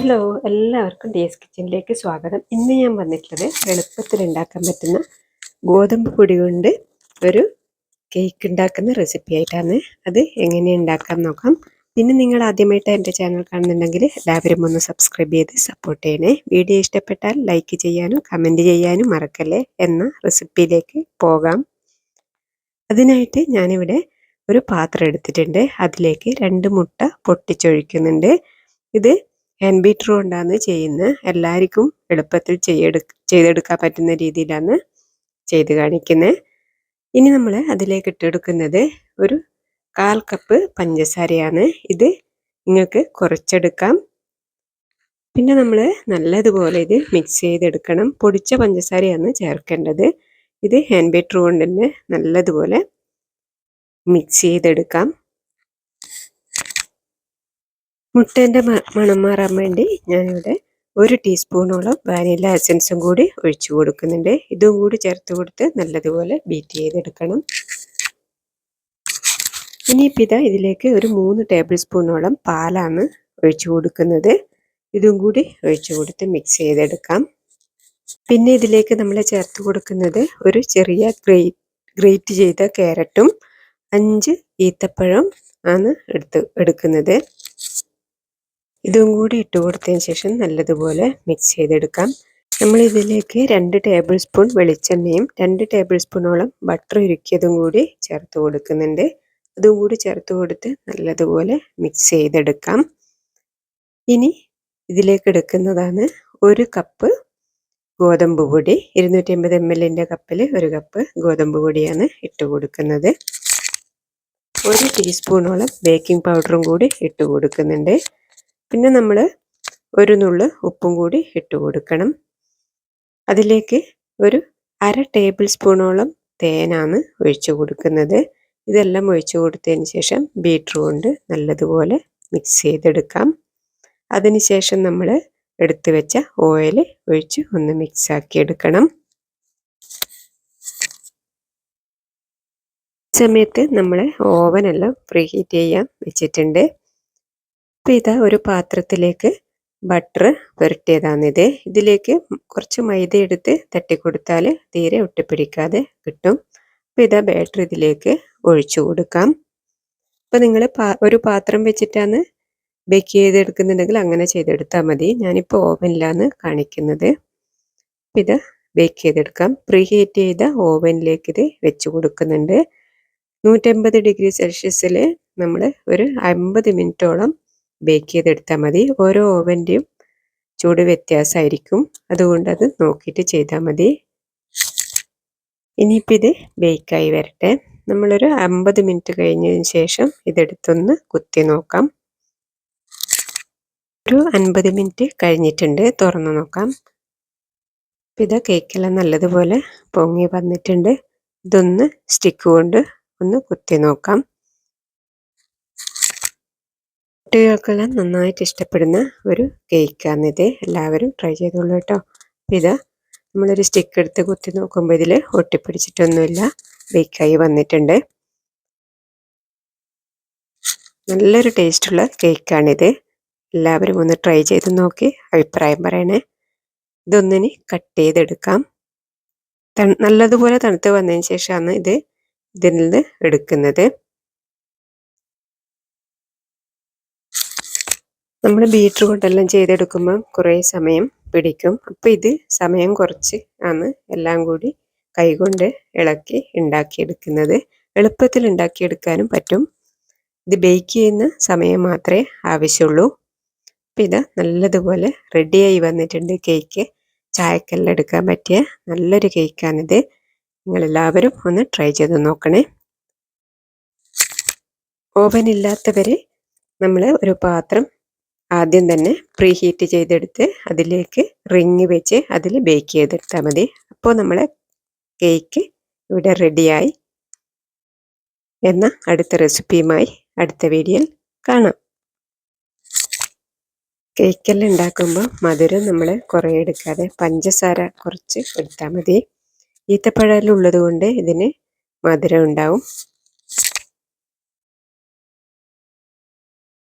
Hello, എല്ലാവർക്കും DS കിച്ചണിലേക്ക് സ്വാഗതം. ഇന്ന് ഞാൻ വന്നിട്ടുള്ളത് എളുപ്പത്തിൽ ഉണ്ടാക്കാൻ പറ്റുന്ന ഗോതമ്പ് പൊടി കൊണ്ട് ഒരു കേക്ക് ഉണ്ടാക്കുന്ന റെസിപ്പി ആയിട്ടാണ്. അത് എങ്ങനെ ഉണ്ടാക്കാൻ നോക്കാം. പിന്നെ നിങ്ങൾ ആദ്യമായിട്ട് എൻ്റെ ചാനൽ കാണുന്നുണ്ടെങ്കിൽ എല്ലാവരും ഒന്ന് സബ്സ്ക്രൈബ് ചെയ്ത് സപ്പോർട്ട് ചെയ്യണേ. വീഡിയോ ഇഷ്ടപ്പെട്ടാൽ ലൈക്ക് ചെയ്യാനും കമൻറ്റ് ചെയ്യാനും മറക്കല്ലേ. എന്ന റെസിപ്പിയിലേക്ക് പോകാം. അതിനായിട്ട് ഞാനിവിടെ ഒരു പാത്രം എടുത്തിട്ടുണ്ട്. അതിലേക്ക് 2 മുട്ട പൊട്ടിച്ചൊഴിക്കുന്നുണ്ട്. ഇത് ഹാൻഡ് ബീറ്റർ കൊണ്ടാണ് ചെയ്യുന്നത്. എല്ലാവർക്കും എളുപ്പത്തിൽ ചെയ്തെടുക്കാൻ പറ്റുന്ന രീതിയിലാണ് ചെയ്ത് കാണിക്കുന്നത്. ഇനി നമ്മൾ അതിലേക്ക് ഇട്ടെടുക്കുന്നത് ഒരു 1/4 കപ്പ് പഞ്ചസാരയാണ്. ഇത് നിങ്ങൾക്ക് കുറച്ചെടുക്കാം. പിന്നെ നമ്മൾ നല്ലതുപോലെ ഇത് മിക്സ് ചെയ്തെടുക്കണം. പൊടിച്ച പഞ്ചസാരയാണ് ചേർക്കേണ്ടത്. ഇത് ഹാൻഡ് ബീറ്റർ കൊണ്ട് തന്നെ നല്ലതുപോലെ മിക്സ് ചെയ്തെടുക്കാം. മുട്ടേൻ്റെ മണം മാറാൻ വേണ്ടി ഞാനിവിടെ 1 ടീസ്പൂണോളം വാനില എസൻസും കൂടി ഒഴിച്ചു കൊടുക്കുന്നുണ്ട്. ഇതും കൂടി ചേർത്ത് കൊടുത്ത് നല്ലതുപോലെ ബീറ്റ് ചെയ്തെടുക്കണം. ഇനിയിപ്പോൾ ഇതിലേക്ക് ഒരു 3 ടേബിൾ സ്പൂണോളം പാലാണ് ഒഴിച്ചു കൊടുക്കുന്നത്. ഇതും കൂടി ഒഴിച്ചു കൊടുത്ത് മിക്സ് ചെയ്തെടുക്കാം. പിന്നെ ഇതിലേക്ക് നമ്മൾ ചേർത്ത് കൊടുക്കുന്നത് ഒരു ചെറിയ ഗ്രേറ്റ് ചെയ്ത ക്യാരറ്റും 5 ഈത്തപ്പഴം ആണ് എടുക്കുന്നത്. ഇതും കൂടി ഇട്ട് കൊടുത്തതിന് ശേഷം നല്ലതുപോലെ മിക്സ് ചെയ്തെടുക്കാം. നമ്മൾ ഇതിലേക്ക് 2 ടേബിൾ സ്പൂൺ വെളിച്ചെണ്ണയും 2 ടേബിൾ സ്പൂണോളം ബട്ടർ ഉരുക്കിയതും കൂടി ചേർത്ത് കൊടുക്കുന്നുണ്ട്. അതും കൂടി ചേർത്ത് കൊടുത്ത് നല്ലതുപോലെ മിക്സ് ചെയ്തെടുക്കാം. ഇനി ഇതിലേക്ക് എടുക്കുന്നതാണ് 1 കപ്പ് ഗോതമ്പ് പൊടി. 250 ml കപ്പിൽ 1 കപ്പ് ഗോതമ്പ് പൊടിയാണ് ഇട്ട് കൊടുക്കുന്നത്. 1 ടീസ്പൂണോളം ബേക്കിംഗ് പൗഡറും കൂടി ഇട്ട് കൊടുക്കുന്നുണ്ട്. പിന്നെ നമ്മൾ 1 നുള്ള് ഉപ്പും കൂടി ഇട്ട് കൊടുക്കണം. അതിലേക്ക് ഒരു 1/2 ടേബിൾ സ്പൂണോളം തേനാണ് ഒഴിച്ചു കൊടുക്കുന്നത്. ഇതെല്ലാം ഒഴിച്ചു കൊടുത്തതിന് ശേഷം ബീറ്റർ കൊണ്ട് നല്ലതുപോലെ മിക്സ് ചെയ്തെടുക്കാം. അതിനുശേഷം നമ്മൾ എടുത്തു വെച്ച ഓയിൽ ഒഴിച്ച് ഒന്ന് മിക്സ് ആക്കി എടുക്കണം. സമയത്ത് നമ്മൾ ഓവനെല്ലാം പ്രീ ഹീറ്റ് ചെയ്യാൻ വെച്ചിട്ടുണ്ട്. അപ്പോൾ ഇതാ ഒരു പാത്രത്തിലേക്ക് ബട്ടർ പുരട്ടിയതാണിത്. ഇതിലേക്ക് കുറച്ച് മൈദ എടുത്ത് തട്ടിക്കൊടുത്താൽ തീരെ ഒട്ടിപ്പിടിക്കാതെ കിട്ടും. അപ്പോൾ ഇതാ ബാറ്റർ ഇതിലേക്ക് ഒഴിച്ചു കൊടുക്കാം. അപ്പോൾ നിങ്ങൾ ഒരു പാത്രം വെച്ചിട്ടാണ് ബേക്ക് ചെയ്തെടുക്കുന്നുണ്ടെങ്കിൽ അങ്ങനെ ചെയ്തെടുത്താൽ മതി. ഞാനിപ്പോൾ ഓവനിലാണ് കാണിക്കുന്നത്. ഇത് ബേക്ക് ചെയ്തെടുക്കാം. പ്രീ ഹീറ്റ് ചെയ്ത ഓവനിലേക്ക് ഇത് വെച്ച് കൊടുക്കുന്നുണ്ട്. 150 ഡിഗ്രി സെൽഷ്യസിൽ നമ്മൾ ഒരു 50 മിനിറ്റോളം ബേക്ക് ചെയ്തെടുത്താൽ മതി. ഓരോ ഓവൻ്റെയും ചൂട് വ്യത്യാസമായിരിക്കും. അതുകൊണ്ട് അത് നോക്കിയിട്ട് ചെയ്താൽ മതി. ഇനിയിപ്പോൾ ഇത് ബേക്കായി വരട്ടെ. നമ്മളൊരു 50 മിനിറ്റ് കഴിഞ്ഞതിന് ശേഷം ഇതെടുത്തൊന്ന് കുത്തി നോക്കാം. ഒരു 50 മിനിറ്റ് കഴിഞ്ഞിട്ടുണ്ട്. തുറന്ന് നോക്കാം. ഇത് കേക്കെല്ലാം നല്ലതുപോലെ പൊങ്ങി വന്നിട്ടുണ്ട്. ഇതൊന്ന് സ്റ്റിക്ക് കൊണ്ട് ഒന്ന് കുത്തി നോക്കാം. കുട്ടികൾക്കെല്ലാം നന്നായിട്ട് ഇഷ്ടപ്പെടുന്ന ഒരു കേക്കാണിത്. എല്ലാവരും ട്രൈ ചെയ്തോളൂ കേട്ടോ. ഇത് നമ്മളൊരു സ്റ്റിക്ക് എടുത്ത് കുത്തി നോക്കുമ്പോൾ ഇതിൽ ഒട്ടിപ്പിടിച്ചിട്ടൊന്നുമില്ല, ബേക്കായി വന്നിട്ടുണ്ട്. നല്ലൊരു ടേസ്റ്റുള്ള കേക്കാണിത്. എല്ലാവരും ഒന്ന് ട്രൈ ചെയ്ത് നോക്കി അഭിപ്രായം പറയണേ. ഇതൊന്നിനി കട്ട് ചെയ്തെടുക്കാം. നല്ലതുപോലെ തണുത്ത് വന്നതിന് ശേഷമാണ് ഇതിൽ നിന്ന് എടുക്കുന്നത്. നമ്മൾ ബീറ്റർ കൊണ്ടെല്ലാം ചെയ്തെടുക്കുമ്പോൾ കുറേ സമയം പിടിക്കും. അപ്പോൾ ഇത് സമയം കുറച്ച് ആണ് എല്ലാം കൂടി കൈകൊണ്ട് ഇളക്കി ഉണ്ടാക്കിയെടുക്കുന്നത്. എളുപ്പത്തിൽ ഉണ്ടാക്കിയെടുക്കാനും പറ്റും. ഇത് ബേക്ക് ചെയ്യുന്ന സമയം മാത്രമേ ആവശ്യമുള്ളൂ. അപ്പോൾ ഇത് നല്ലതുപോലെ റെഡിയായി വന്നിട്ടുണ്ട് കേക്ക്. ചായക്കെല്ലാം എടുക്കാൻ പറ്റിയ നല്ലൊരു കേക്കാണിത്. നിങ്ങളെല്ലാവരും ഒന്ന് ട്രൈ ചെയ്ത് നോക്കണേ. ഓവൻ ഇല്ലാത്തവർ നമ്മൾ ഒരു പാത്രം ആദ്യം തന്നെ പ്രീ ഹീറ്റ് ചെയ്തെടുത്ത് അതിലേക്ക് റിങ് വെച്ച് അതിൽ ബേക്ക് ചെയ്തെടുത്താൽ മതി. അപ്പോൾ നമ്മളെ കേക്ക് ഇവിടെ റെഡിയായി. എന്ന അടുത്ത റെസിപ്പിയുമായി അടുത്ത വീഡിയോയിൽ കാണാം. കേക്കെല്ലാം ഉണ്ടാക്കുമ്പോൾ മധുരം നമ്മൾ കുറേ എടുക്കാതെ പഞ്ചസാര കുറച്ച് എടുത്താൽ മതി. ഈത്തപ്പഴം ഉള്ളത് കൊണ്ട് ഇതിന് മധുരം ഉണ്ടാവും.